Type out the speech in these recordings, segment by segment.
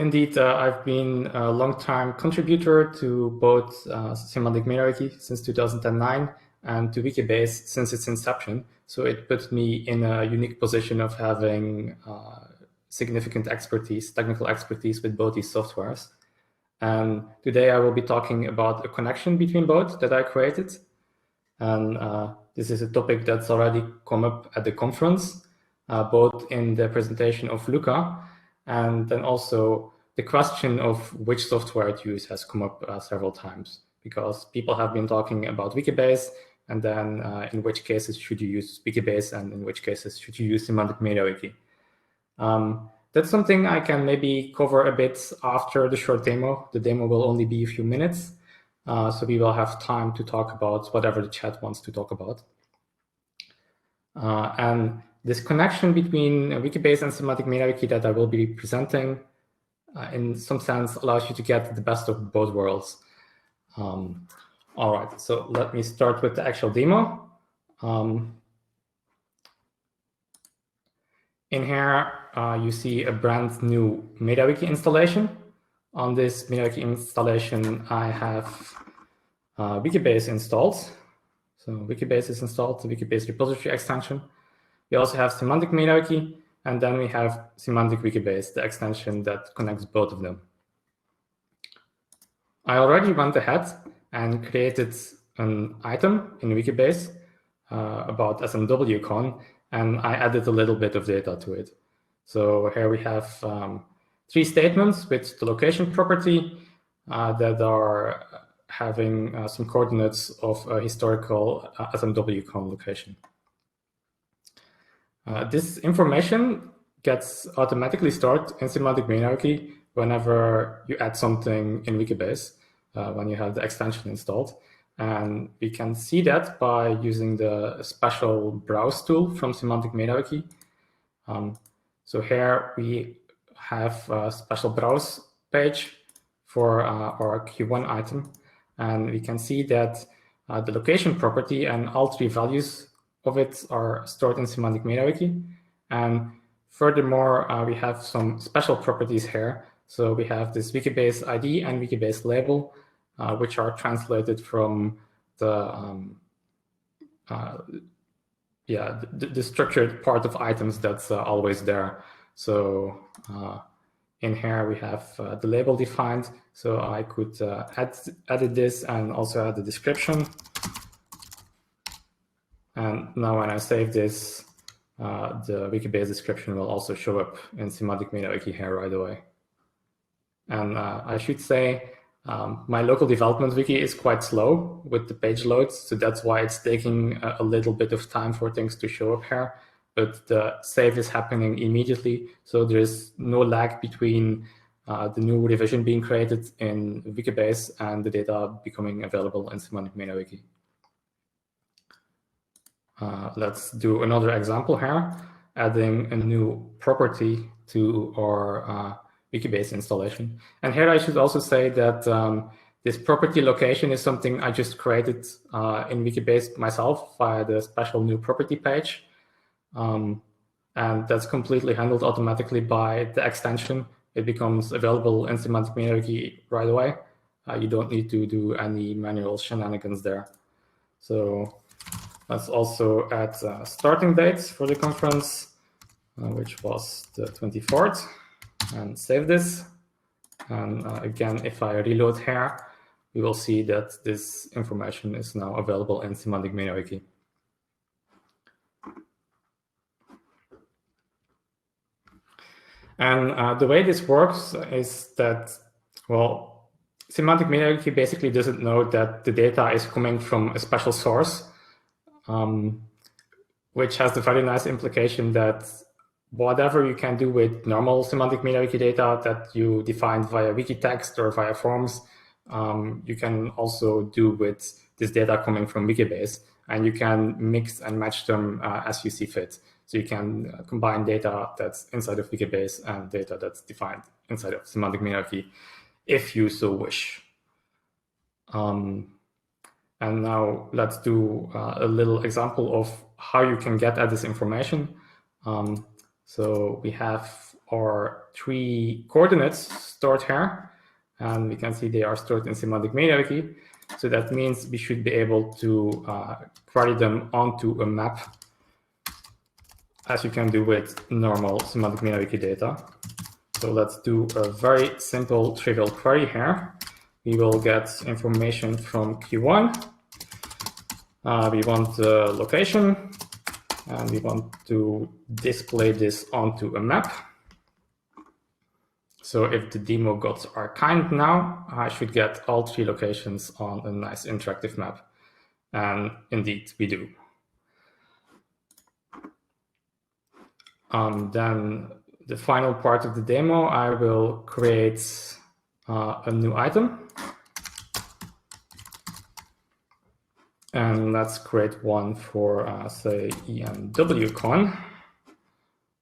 indeed, I've been a long-time contributor to both Semantic MediaWiki since 2009 and to Wikibase since its inception. So it put me in a unique position of having significant expertise, technical expertise with both these softwares. And today I will be talking about a connection between both that I created. And this is a topic that's already come up at the conference, both in the presentation of Luca, and then also the question of which software to use has come up several times, because people have been talking about Wikibase, and then in which cases should you use Wikibase, and in which cases should you use Semantic MediaWiki. That's something I can maybe cover a bit after the short demo. The demo will only be a few minutes, so we will have time to talk about whatever the chat wants to talk about. And this connection between Wikibase and Semantic MediaWiki that I will be presenting, in some sense, allows you to get the best of both worlds. All right, so let me start with the actual demo. In here, you see a brand new MediaWiki installation. On this MediaWiki installation, I have Wikibase installed. So Wikibase is installed, the Wikibase repository extension. We also have Semantic MediaWiki, and then we have Semantic Wikibase, the extension that connects both of them. I already went ahead and created an item in Wikibase about SMWCon, and I added a little bit of data to it. So here we have 3 statements with the location property that are having some coordinates of a historical SMWCon location. This information gets automatically stored in Semantic MediaWiki whenever you add something in Wikibase, when you have the extension installed. And we can see that by using the special browse tool from Semantic MediaWiki. So here we have a special browse page for our Q1 item. And we can see that the location property and all 3 values of it are stored in Semantic MediaWiki. And furthermore, we have some special properties here. So we have this Wikibase ID and Wikibase label, which are translated from the structured part of items that's always there. So in here we have the label defined. So I could edit this and also add the description. And now when I save this, the Wikibase description will also show up in Semantic MediaWiki here right away. And I should say, my local development wiki is quite slow with the page loads, so that's why it's taking a little bit of time for things to show up here. But the save is happening immediately, so there's no lag between the new revision being created in Wikibase and the data becoming available in Semantic MediaWiki. Let's do another example here, adding a new property to our Wikibase installation. And here I should also say that this property location is something I just created in Wikibase myself via the special new property page. And that's completely handled automatically by the extension. It becomes available in Semantic MediaWiki right away. You don't need to do any manual shenanigans there. So let's also add starting dates for the conference, which was the 24th, and save this. And again, if I reload here, we will see that this information is now available in Semantic MediaWiki. And the way this works is that, well, Semantic MediaWiki basically doesn't know that the data is coming from a special source, which has the very nice implication that whatever you can do with normal Semantic MediaWiki data that you define via wiki text or via forms, you can also do with this data coming from Wikibase, and you can mix and match them as you see fit. So you can combine data that's inside of Wikibase and data that's defined inside of Semantic MediaWiki, if you so wish. And now let's do a little example of how you can get at this information. So we have are 3 coordinates stored here, and we can see they are stored in Semantic MediaWiki. So that means we should be able to query them onto a map, as you can do with normal Semantic MediaWiki data. So let's do a very simple trivial query here. We will get information from Q1. We want the location, and we want to display this onto a map. So if the demo gods are kind now, I should get all 3 locations on a nice interactive map. And indeed, we do. Then the final part of the demo, I will create a new item. And let's create one for, say, SMWCon.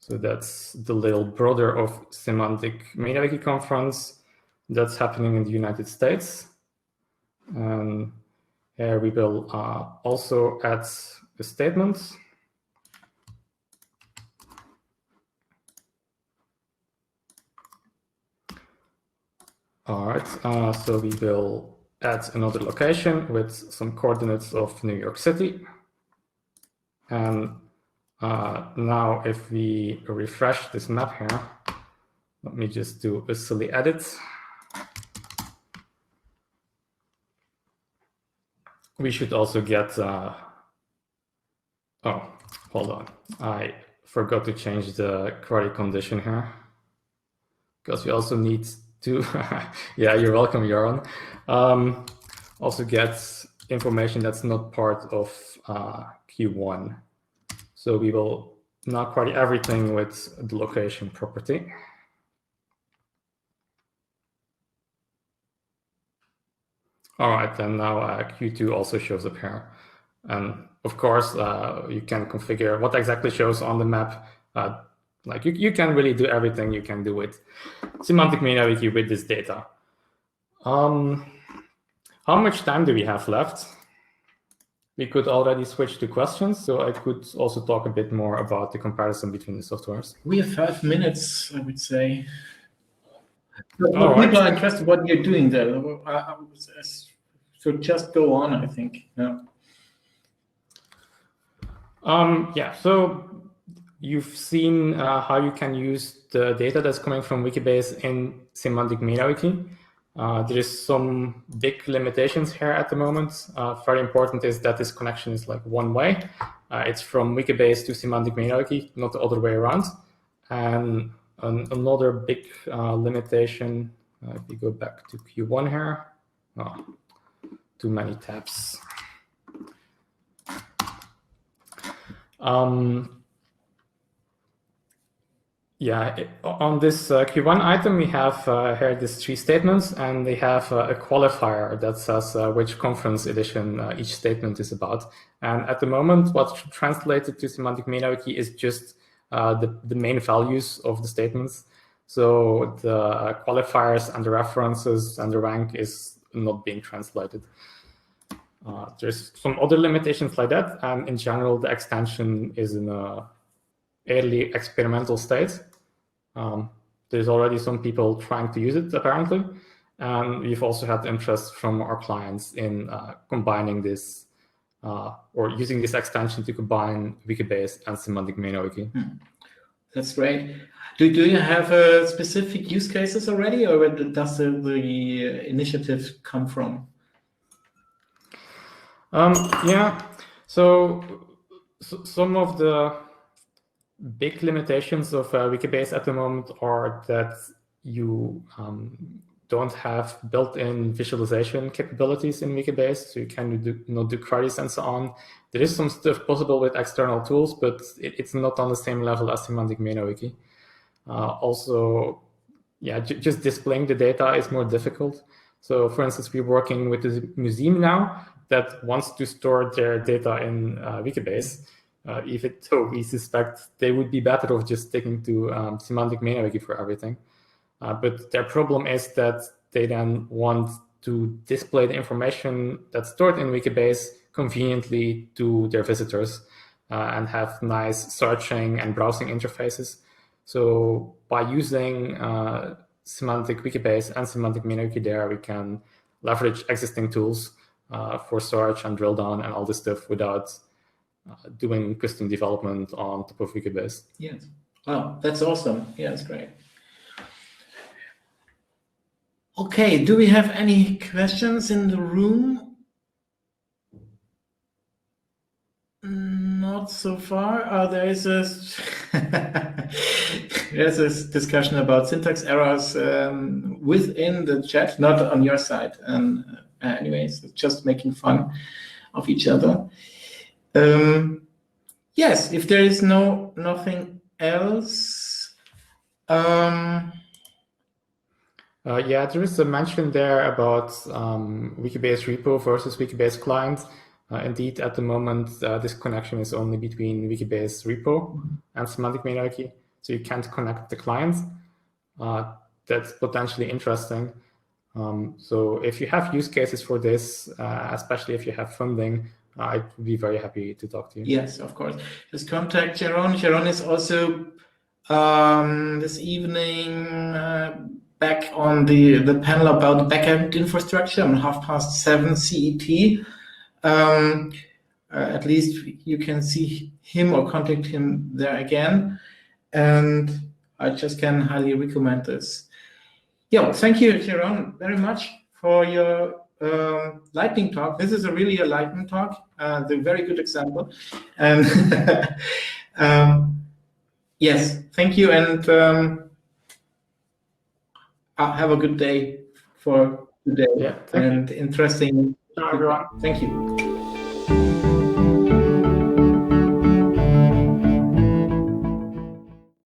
So that's the little brother of Semantic MediaWiki conference that's happening in the United States. And here we will also add a statement. All right, so we will add another location with some coordinates of New York City. And now if we refresh this map here, let me just do a silly edit. We should also get, oh, hold on. I forgot to change the query condition here, because we also need to, yeah, you're welcome, Jeroen. Also get information that's not part of Q1. So we will now query everything with the location property. All right, then now Q2 also shows up here. And of course, you can configure what exactly shows on the map. Like you can really do everything you can do with Semantic MediaWiki with this data. How much time do we have left? We could already switch to questions, so I could also talk a bit more about the comparison between the softwares. We have 5 minutes, I would say. So people are interested in what you're doing there. So just go on, I think. Yeah. Yeah, so you've seen how you can use the data that's coming from Wikibase in Semantic MediaWiki. There is some big limitations here at the moment. Very important is that this connection is like one way. It's from Wikibase to Semantic MediaWiki, not the other way around. And another big limitation, if we go back to Q1 here, oh, too many tabs. Yeah, on this Q1 item, we have here these 3 statements, and they have a qualifier that says which conference edition each statement is about. And at the moment, what's translated to Semantic MediaWiki is just the main values of the statements. So the qualifiers and the references and the rank is not being translated. There's some other limitations like that, and in general, the extension is in a early experimental state. There's already some people trying to use it, apparently, and we've also had interest from our clients in combining this or using this extension to combine Wikibase and Semantic MediaWiki. That's great. Do you have specific use cases already, or where does the initiative come from? Yeah, so some of the big limitations of Wikibase at the moment are that you don't have built-in visualization capabilities in Wikibase, so you can not do queries and so on. There is some stuff possible with external tools, but it's not on the same level as Semantic MediaWiki. Also, yeah, just displaying the data is more difficult. So, for instance, we're working with the museum now that wants to store their data in Wikibase. Even though we suspect they would be better off just sticking to Semantic MediaWiki for everything. But their problem is that they then want to display the information that's stored in Wikibase conveniently to their visitors and have nice searching and browsing interfaces. So by using Semantic Wikibase and Semantic MediaWiki there, we can leverage existing tools for storage and drill down and all this stuff without doing custom development on top of Wikibase. Yes. Wow, that's awesome. Yeah, that's great. Okay, do we have any questions in the room? Not so far. There's a there's a discussion about syntax errors within the chat, not on your side. And anyways, just making fun of each other. Yes, if there is nothing else. Yeah, there is a mention there about Wikibase repo versus Wikibase client. Indeed, at the moment, this connection is only between Wikibase repo and Semantic MediaWiki, so you can't connect the clients. That's potentially interesting. So if you have use cases for this, especially if you have funding, I'd be very happy to talk to you. Yes, of course. Just contact Jeroen. Jeroen is also this evening back on the panel about backend infrastructure on 7:30 CET. At least you can see him or contact him there again. And I just can highly recommend this. Yeah, thank you, Jeroen, very much for your lightning talk. This is really a lightning talk, the very good example. And yes, thank you, and have a good day for today. Yeah, and interesting. Ciao, everyone. Thank you.